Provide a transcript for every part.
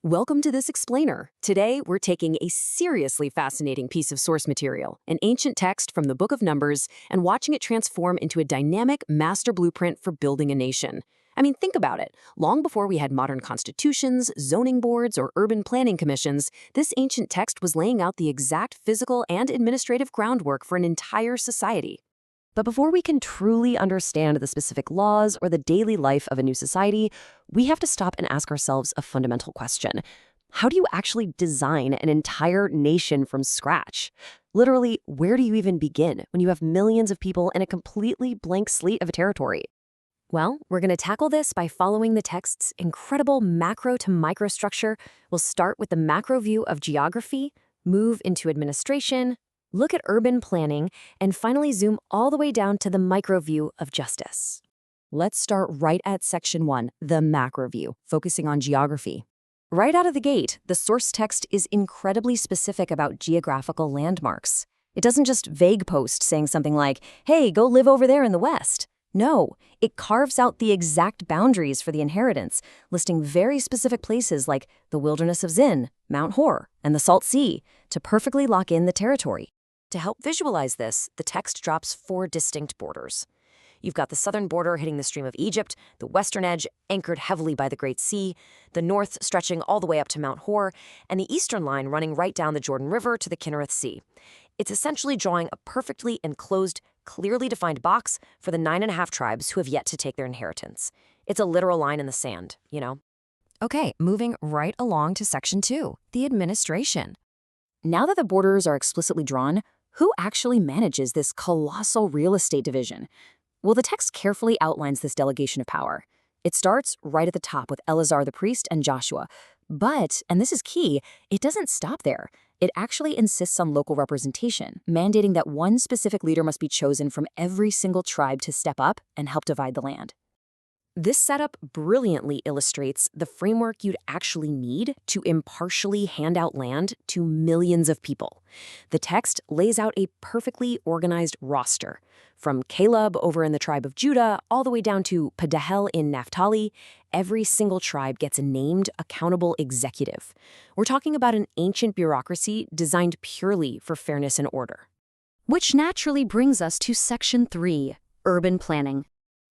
Welcome to this explainer. Today, we're taking a seriously fascinating piece of source material, an ancient text from the Book of Numbers, and watching it transform into a dynamic master blueprint for building a nation. I mean, think about it. Long before we had modern constitutions, zoning boards, or urban planning commissions, this ancient text was laying out the exact physical and administrative groundwork for an entire society. But before we can truly understand the specific laws or the daily life of a new society, we have to stop and ask ourselves a fundamental question. How do you actually design an entire nation from scratch? Literally, where do you even begin when you have millions of people and a completely blank slate of a territory? Well, we're going to tackle this by following the text's incredible macro to micro structure. We'll start with the macro view of geography, move into administration, look at urban planning, and finally zoom all the way down to the micro view of justice. Let's start right at section 1, the macro view, focusing on geography. Right out of the gate, the source text is incredibly specific about geographical landmarks. It doesn't just vague post saying something like, hey, go live over there in the west. No, it carves out the exact boundaries for the inheritance, listing very specific places like the wilderness of Zin, Mount Hor, and the Salt Sea to perfectly lock in the territory. To help visualize this, the text drops 4 distinct borders. You've got the southern border hitting the Stream of Egypt, the western edge anchored heavily by the Great Sea, the north stretching all the way up to Mount Hor, and the eastern line running right down the Jordan River to the Kinnereth Sea. It's essentially drawing a perfectly enclosed, clearly defined box for the 9.5 tribes who have yet to take their inheritance. It's a literal line in the sand, you know? Okay, moving right along to section 2, the administration. Now that the borders are explicitly drawn, who actually manages this colossal real estate division? Well, the text carefully outlines this delegation of power. It starts right at the top with Eleazar the priest and Joshua. But, and this is key, it doesn't stop there. It actually insists on local representation, mandating that one specific leader must be chosen from every single tribe to step up and help divide the land. This setup brilliantly illustrates the framework you'd actually need to impartially hand out land to millions of people. The text lays out a perfectly organized roster. From Caleb over in the tribe of Judah all the way down to Pedahel in Naphtali, every single tribe gets a named, accountable executive. We're talking about an ancient bureaucracy designed purely for fairness and order. Which naturally brings us to section 3, urban planning.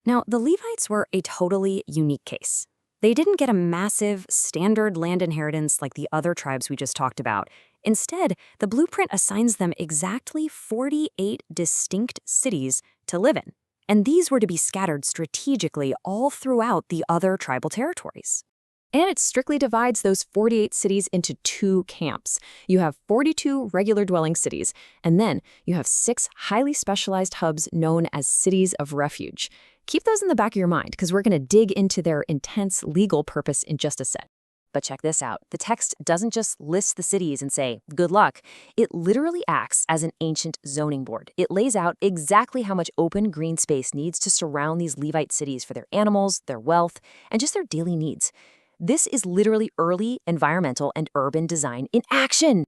Now, the Levites were a totally unique case. They didn't get a massive, standard land inheritance like the other tribes we just talked about. Instead, the blueprint assigns them exactly 48 distinct cities to live in, and these were to be scattered strategically all throughout the other tribal territories. And it strictly divides those 48 cities into 2 camps. You have 42 regular dwelling cities, and then you have 6 highly specialized hubs known as cities of refuge. Keep those in the back of your mind because we're going to dig into their intense legal purpose in just a sec. But check this out. The text doesn't just list the cities and say, good luck. It literally acts as an ancient zoning board. It lays out exactly how much open green space needs to surround these Levite cities for their animals, their wealth, and just their daily needs. This is literally early environmental and urban design in action.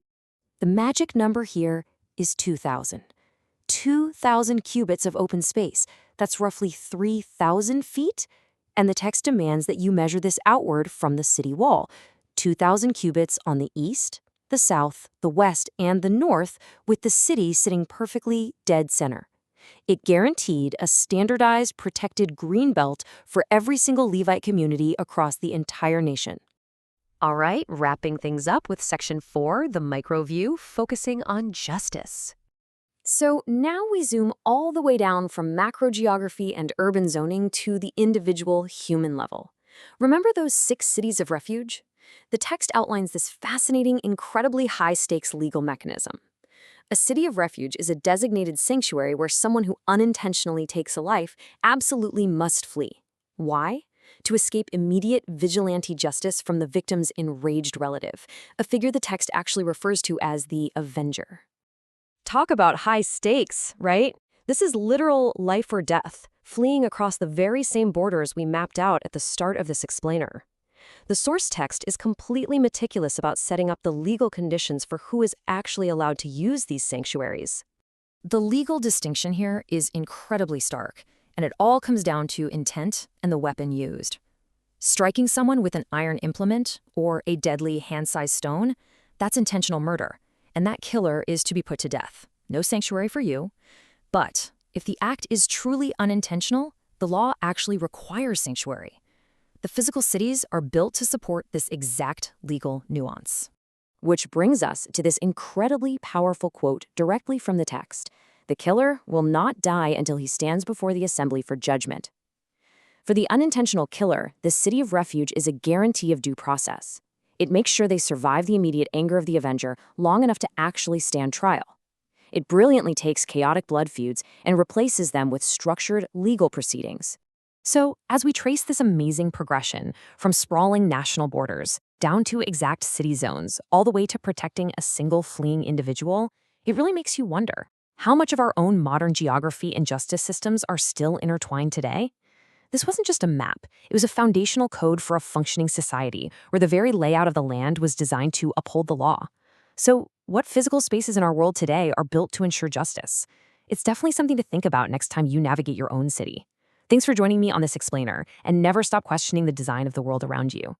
The magic number here is 2,000. 2,000 cubits of open space. That's roughly 3,000 feet. And the text demands that you measure this outward from the city wall. 2,000 cubits on the east, the south, the west, and the north, with the city sitting perfectly dead center. It guaranteed a standardized, protected green belt for every single Levite community across the entire nation. All right, wrapping things up with section 4, the micro view, focusing on justice. So now we zoom all the way down from macro geography and urban zoning to the individual human level. Remember those 6 cities of refuge? The text outlines this fascinating, incredibly high-stakes legal mechanism. A city of refuge is a designated sanctuary where someone who unintentionally takes a life absolutely must flee. Why? To escape immediate vigilante justice from the victim's enraged relative, a figure the text actually refers to as the Avenger. Talk about high stakes, right? This is literal life or death, fleeing across the very same borders we mapped out at the start of this explainer. The source text is completely meticulous about setting up the legal conditions for who is actually allowed to use these sanctuaries. The legal distinction here is incredibly stark, and it all comes down to intent and the weapon used. Striking someone with an iron implement or a deadly hand-sized stone, that's intentional murder, and that killer is to be put to death. No sanctuary for you. But if the act is truly unintentional, the law actually requires sanctuary. The physical cities are built to support this exact legal nuance. Which brings us to this incredibly powerful quote directly from the text. The killer will not die until he stands before the assembly for judgment. For the unintentional killer, the city of refuge is a guarantee of due process. It makes sure they survive the immediate anger of the avenger long enough to actually stand trial. It brilliantly takes chaotic blood feuds and replaces them with structured legal proceedings. So, as we trace this amazing progression from sprawling national borders down to exact city zones, all the way to protecting a single fleeing individual, it really makes you wonder, how much of our own modern geography and justice systems are still intertwined today? This wasn't just a map, it was a foundational code for a functioning society where the very layout of the land was designed to uphold the law. So, what physical spaces in our world today are built to ensure justice? It's definitely something to think about next time you navigate your own city. Thanks for joining me on this explainer, and never stop questioning the design of the world around you.